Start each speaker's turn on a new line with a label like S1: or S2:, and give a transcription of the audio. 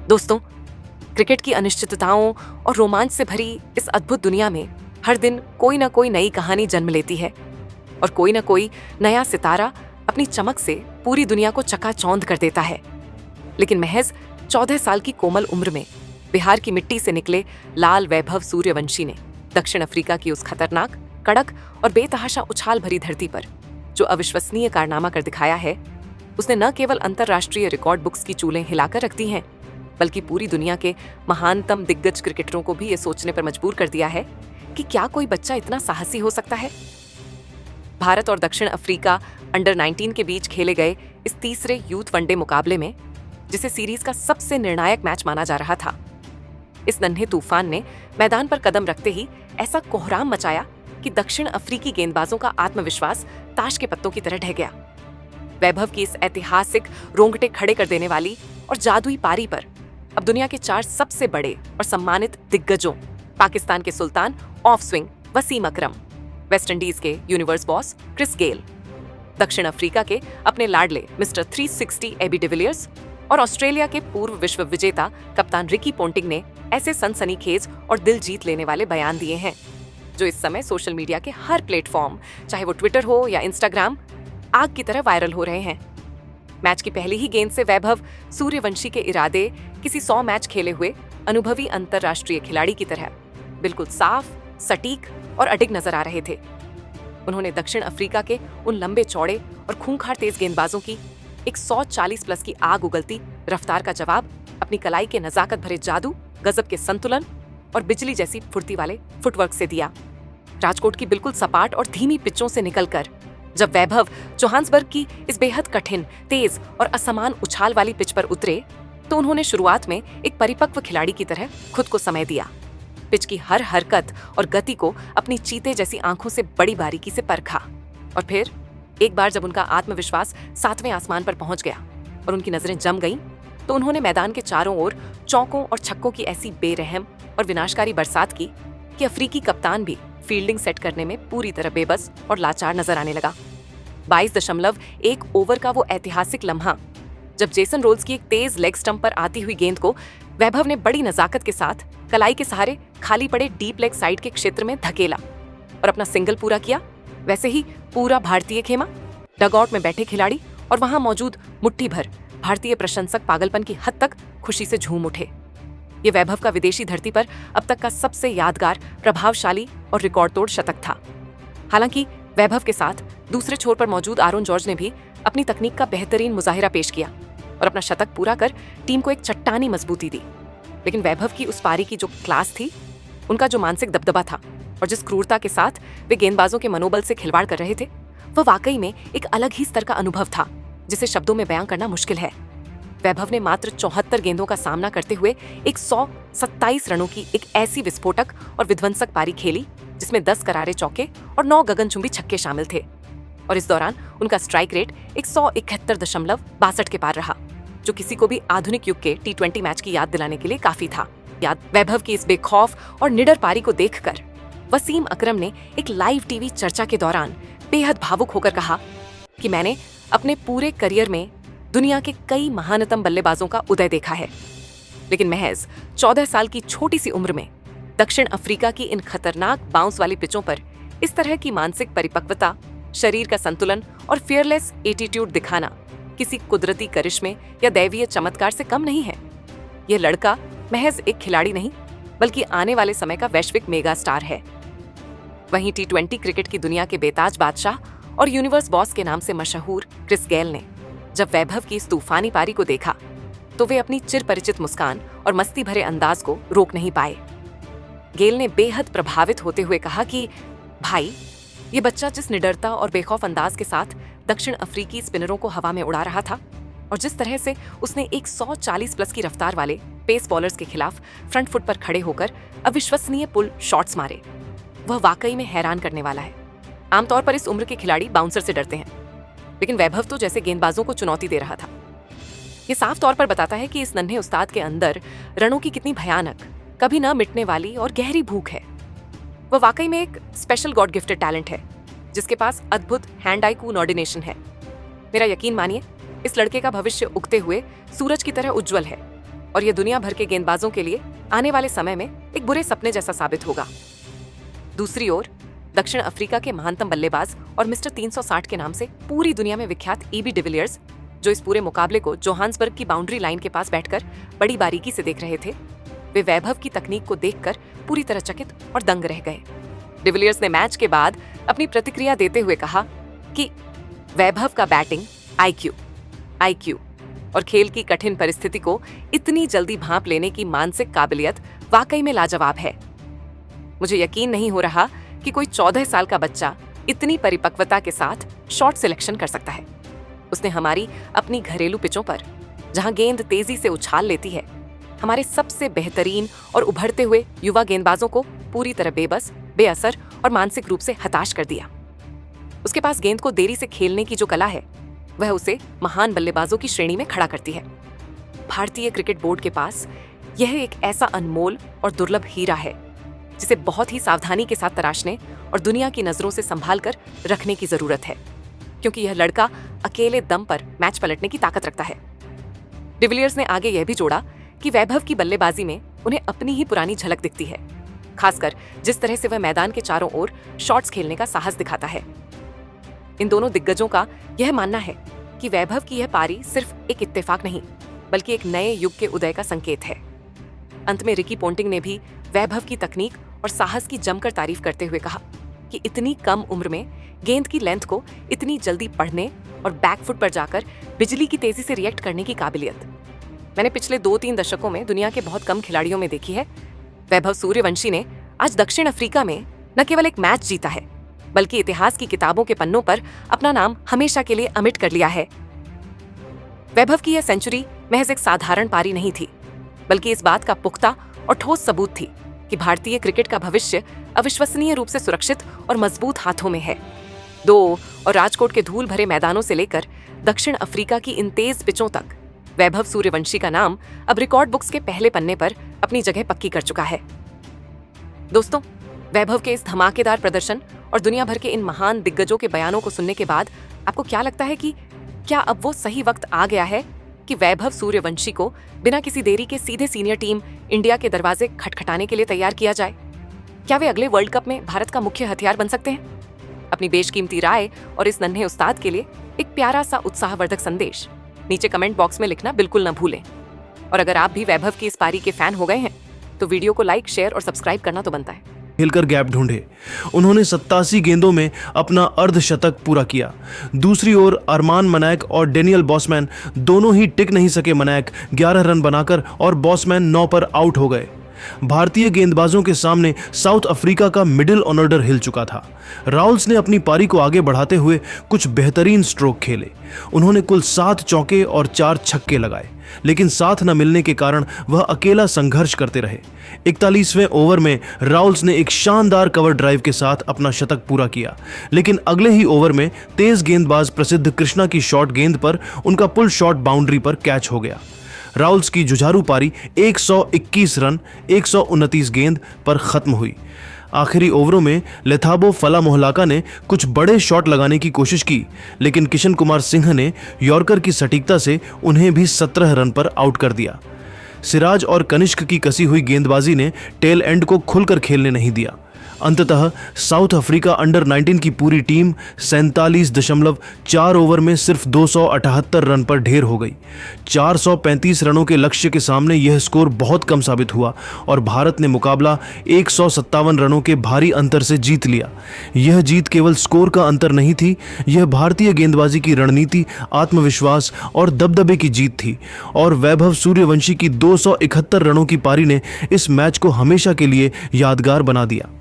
S1: दोस्तों, क्रिकेट की अनिश्चितताओं और रोमांच से भरी इस अद्भुत दुनिया में हर दिन कोई ना कोई नई कहानी जन्म लेती है और कोई ना कोई नया सितारा अपनी चमक से पूरी दुनिया को चकाचौंध कर देता है। लेकिन महज 14 साल की कोमल उम्र में बिहार की मिट्टी से निकले लाल वैभव सूर्यवंशी ने दक्षिण अफ्रीका की उस खतरनाक, कड़क और बेतहाशा उछाल भरी धरती पर जो अविश्वसनीय कारनामा कर दिखाया है, उसने न केवल अंतर्राष्ट्रीय रिकॉर्ड बुक्स की चूलें हिलाकर रख दी हैं, बल्कि पूरी दुनिया के महानतम दिग्गज क्रिकेटरों को भी ये सोचने पर मजबूर कर दिया है कि क्या कोई बच्चा इतना साहसी हो सकता है। भारत और दक्षिण अफ्रीका अंडर 19 के बीच खेले गए इस तीसरे यूथ वनडे मुकाबले में, जिसे सीरीज का सबसे निर्णायक मैच माना जा रहा था, इस नन्हे तूफान ने मैदान पर कदम रखते ही ऐसा कोहराम मचाया कि दक्षिण अफ्रीकी गेंदबाजों का आत्मविश्वास ताश के पत्तों की तरह ढह गया। वैभव की इस ऐतिहासिक, रोंगटे खड़े कर देने वाली और जादुई पारी पर अब दुनिया के 4 सबसे बड़े और सम्मानित दिग्गजों, पाकिस्तान के sultan of swing Wasim Akram, West Indies के यूनिवर्स बॉस क्रिस गेल, दक्षिण अफ्रीका के अपने लाडले मिस्टर 360 एबी डिविलियर्स और ऑस्ट्रेलिया के पूर्व विश्व विजेता कप्तान रिकी पोंटिंग ने ऐसे सनसनीखेज और दिल जीत लेने वाले बयान दिए हैं जो इस समय सोशल मीडिया के हर प्लेटफॉर्म, चाहे वो ट्विटर हो या इंस्टाग्राम, आग की तरह वायरल हो रहे हैं। मैच की पहली ही गेंद से वैभव सूर्यवंशी के इरादे किसी 100 मैच खेले हुए अनुभवी अंतर्राष्ट्रीय खिलाड़ी की तरह बिल्कुल साफ, सटीक और अडिग नजर आ रहे थे। उन्होंने दक्षिण अफ्रीका के उन लंबे चौड़े और खूंखार तेज गेंदबाजों की एक 140 प्लस की आग उगलती रफ्तार का जवाब अपनी कलाई के नजाकत भरे जादू, गजब के संतुलन और बिजली जैसी फुर्ती वाले फुटवर्क से दिया। राजकोट की बिल्कुल सपाट और धीमी पिचों से निकलकर जब वैभव जोहान्सबर्ग की इस बेहद कठिन, तेज और असमान उछाल वाली पिच पर उतरे, तो उन्होंने शुरुआत में एक परिपक्व खिलाड़ी की तरह खुद को समय दिया। पिच की हर हरकत और गति को अपनी चीते जैसी आंखों से बड़ी बारीकी से परखा और फिर एक बार जब उनका आत्मविश्वास 7वें आसमान पर पहुंच गया और उनकी नजरें जम गईं, तो उन्होंने मैदान के चारों ओर चौकों और छक्कों की ऐसी बेरहम और विनाशकारी बरसात की कि अफ्रीकी कप्तान भी फील्डिंग सेट करने में पूरी तरह बेबस और लाचार नजर आने लगा। 22.1 ओवर का वो ऐतिहासिक लम्हा जब जेसन रोल्स की एक तेज लेग स्टंप पर आती हुई गेंद को वैभव ने बड़ी नजाकत के साथ कलाई के सहारे खाली पड़े डीप लेग साइड के क्षेत्र में धकेला और अपना सिंगल पूरा किया, वैसे ही पूरा भारतीय खेमा, डगआउट में बैठे खिलाड़ी और वहां मौजूद मुट्ठी भर भारतीय प्रशंसक पागलपन की हद तक खुशी से झूम उठे। ये वैभव का विदेशी धरती पर अब तक का सबसे यादगार, प्रभावशाली और रिकॉर्ड तोड़ शतक था। हालांकि वैभव के साथ दूसरे छोर पर मौजूद आरोन जॉर्ज ने भी अपनी तकनीक का बेहतरीन मुजाहिरा पेश किया और अपना शतक पूरा कर टीम को एक चट्टानी मजबूती दी। लेकिन वैभव की उस पारी की जो क्लास थी, उनका जो मानसिक दबदबा था और जिस क्रूरता के साथ वे गेंदबाजों के मनोबल से खिलवाड़ कर रहे थे, वह वाकई में एक अलग ही स्तर का अनुभव था जिसे शब्दों में बयां करना मुश्किल है। वैभव ने मात्र 74 गेंदों का सामना करते हुए 127 रनों की एक ऐसी विस्फोटक और विध्वंसक पारी खेली जिसमें 10 करारे चौके और 9 गगनचुंबी छक्के शामिल थे और इस दौरान उनका स्ट्राइक रेट 171.62 के पार रहा, जो किसी को भी आधुनिक युग के T20 मैच की याद दिलाने के लिए काफी था। वैभव की इस बेखौफ और निडर पारी को देखकर वसीम अकरम ने एक लाइव टीवी चर्चा के दौरान बेहद भावुक होकर कहा कि मैंने अपने पूरे करियर में दुनिया के कई महानतम बल्लेबाजों का उदय देखा है, लेकिन महज 14 साल की छोटी सी उम्र में दक्षिण अफ्रीका की इन खतरनाक बाउंस वाली पिचों पर इस तरह की मानसिक परिपक्वता, शरीर का संतुलन और फियरलेस एटीट्यूड दिखाना किसी कुदरती करिश्मे या दैवीय चमत्कार से कम नहीं है। यह लड़का महज एक खिलाड़ी नहीं, बल्कि आने वाले समय का वैश्विक मेगा स्टार है। वहीं T20 क्रिकेट की दुनिया के बेताज बादशाह और यूनिवर्स बॉस के नाम से मशहूर क्रिस गेल ने जब वैभव की इस तूफानी पारी को देखा, तो वे अपनी चिरपरिचित मुस्कान और मस्ती भरे अंदाज को रोक नहीं पाए। गेल ने बेहद प्रभावित होते हुए कहा कि भाई, ये बच्चा जिस निडरता और बेखौफ अंदाज के साथ दक्षिण अफ्रीकी स्पिनरों को हवा में उड़ा रहा था और जिस तरह से उसने 140 प्लस की रफ्तार वाले पेस बॉलर्स के खिलाफ फ्रंट फुट पर खड़े होकर अविश्वसनीय पुल शॉट्स मारे, वह वाकई में हैरान करने वाला है। आमतौर पर इस उम्र के खिलाड़ी बाउंसर से डरते हैं, लेकिन वैभव तो जैसे गेंदबाजों को चुनौती दे रहा था। ये साफ तौर पर बताता है कि इस नन्हे उस्ताद के अंदर रनों की कितनी भयानक, कभी न मिटने वाली और गहरी भूख है। वह वाकई में एक स्पेशल गॉड गिफ्टेड टैलेंट है जिसके पास अद्भुत हैंड आई कोऑर्डिनेशन है। मेरा यकीन मानिए, इस लड़के का भविष्य उगते हुए सूरज की तरह उज्जवल है और यह दुनिया भर के गेंदबाजों के लिए आने वाले समय में एक बुरे सपने जैसा साबित होगा। दूसरी ओर दक्षिण अफ्रीका के महानतम बल्लेबाज और मिस्टर 360 के नाम से पूरी दुनिया में विख्यात एबी डिविलियर्स, जो इस पूरे मुकाबले को जोहान्सबर्ग की बाउंड्री लाइन के पास बैठकर बड़ी बारीकी से देख रहे थे, वे वैभव की तकनीक को देखकर पूरी तरह चकित और दंग रह गए। डिविलियर्स ने मैच के बाद अपनी प्रतिक्रिया देते हुए कहा कि वैभव का बैटिंग आईक्यू और खेल की कठिन परिस्थिति को इतनी जल्दी भांप लेने की मानसिक काबिलियत वाकई में लाजवाब है। मुझे यकीन नहीं हो रहा कि कोई 14 साल का बच्चा इतनी परिपक्वता के साथ शॉट सिलेक्शन कर सकता है। उसने हमारी अपनी घरेलू पिचों पर, जहां गेंद तेजी से उछाल लेती है, हमारे सबसे बेहतरीन और उभरते हुए युवा गेंदबाजों को पूरी तरह बेबस, बेअसर और मानसिक रूप से हताश कर दिया। उसके पास गेंद को देरी से खेलने की जो कला है, वह उसे महान बल्लेबाजों की श्रेणी में खड़ा करती है। भारतीय क्रिकेट बोर्ड के पास यह एक ऐसा अनमोल और दुर्लभ हीरा है जिसे बहुत ही सावधानी के साथ तराशने और दुनिया की नजरों से संभाल कर रखने की जरूरत है, क्योंकि यह लड़का अकेले दम पर मैच पलटने की ताकत रखता है। डिविलियर्स ने आगे यह भी जोड़ा कि वैभव की बल्लेबाजी में उन्हें अपनी ही पुरानी झलक दिखती है, खासकर जिस तरह से वह मैदान के चारों ओर शॉट्स खेलने का साहस दिखाता है। इन दोनों दिग्गजों का यह मानना है कि वैभव की यह पारी सिर्फ एक इत्तेफाक नहीं, बल्कि एक नए युग के उदय का संकेत है। अंत में रिकी पोंटिंग ने भी वैभव की तकनीक और साहस की जमकर तारीफ करते हुए कहा कि इतनी कम उम्र में गेंद की लेंथ को इतनी जल्दी पढ़ने और बैकफुट पर जाकर बिजली की तेजी से रिएक्ट करने की काबिलियत मैंने पिछले 2-3 दशकों में दुनिया के बहुत कम खिलाड़ियों में देखी है। वैभव सूर्यवंशी ने आज दक्षिण अफ्रीका में न केवल एक मैच जीता है, बल्कि इतिहास की किताबों के पन्नों पर अपना नाम हमेशा के लिए अमिट कर लिया है। वैभव की यह सेंचुरी महज एक साधारण पारी नहीं थी, बल्कि इस बात का पुख्ता और ठोस सबूत थी कि भारतीय क्रिकेट का भविष्य अविश्वसनीय रूप से सुरक्षित और मजबूत हाथों में है। दो और राजकोट के धूल भरे मैदानों से लेकर दक्षिण अफ्रीका की इन तेज पिचों तक वैभव सूर्यवंशी का नाम अब रिकॉर्ड बुक्स के पहले पन्ने पर अपनी जगह पक्की कर चुका है। दोस्तों, वैभव के इस धमाकेदार प्रदर्शन और दुनिया भर के इन महान दिग्गजों के बयानों को सुनने के बाद आपको क्या लगता है कि क्या अब वो सही वक्त आ गया है कि वैभव सूर्यवंशी को बिना किसी देरी के सीधे सीनियर टीम इंडिया के दरवाजे खटखटाने के लिए तैयार किया जाए? क्या वे अगले वर्ल्ड कप में भारत का मुख्य हथियार बन सकते हैं? अपनी बेशकीमती राय और इस नन्हे उस्ताद के लिए एक प्यारा सा उत्साहवर्धक संदेश नीचे कमेंट बॉक्स में लिखना बिल्कुल न भूलें। और अगर आप भी वैभव की इस पारी के फैन हो गए हैं तो वीडियो को लाइक, शेयर और सब्सक्राइब करना तो बनता है।
S2: खेलकर गैप ढूंढे। उन्होंने 87 गेंदों में अपना अर्धशतक पूरा किया। दूसरी ओर अरमान मनायक और डेनियल बॉसमैन दोनों ही टिक नहीं सके। मनायक 11 रन बनाकर और बॉसमैन 9 पर आउट हो गए। भारतीय गेंदबाजों के सामने साउथ अफ्रीका का मिडिल ऑर्डर हिल चुका था। राउल्स ने अपनी पारी को आगे बढ़ाते हुए कुछ बेहतरीन स्ट्रोक खेले। उन्होंने कुल 7 चौके और 4 छक्के लगाए, लेकिन साथ न मिलने के कारण वह अकेला संघर्ष करते रहे। 41वें ओवर में राउल्स ने एक शानदार कवर ड्राइव के साथ अपना शतक पूरा किया, लेकिन अगले ही ओवर में तेज गेंदबाज प्रसिद्ध कृष्णा की शॉर्ट गेंद पर उनका पुल शॉट बाउंड्री पर कैच हो गया। राउल्स की जुझारू पारी 121 रन 129 गेंद पर खत्म हुई। आखिरी ओवरों में लेथाबो फला मोहलाका ने कुछ बड़े शॉट लगाने की कोशिश की, लेकिन किशन कुमार सिंह ने यॉर्कर की सटीकता से उन्हें भी 17 रन पर आउट कर दिया। सिराज और कनिष्क की कसी हुई गेंदबाजी ने टेल एंड को खुलकर खेलने नहीं दिया। अंततः साउथ अफ्रीका अंडर 19 की पूरी टीम 47.4 ओवर में सिर्फ 278 रन पर ढेर हो गई। 435 रनों के लक्ष्य के सामने यह स्कोर बहुत कम साबित हुआ और भारत ने मुकाबला 157 रनों के भारी अंतर से जीत लिया। यह जीत केवल स्कोर का अंतर नहीं थी, यह भारतीय गेंदबाजी की रणनीति, आत्मविश्वास और दबदबे की जीत थी और वैभव सूर्यवंशी की 271 रनों की पारी ने इस मैच को हमेशा के लिए यादगार बना दिया।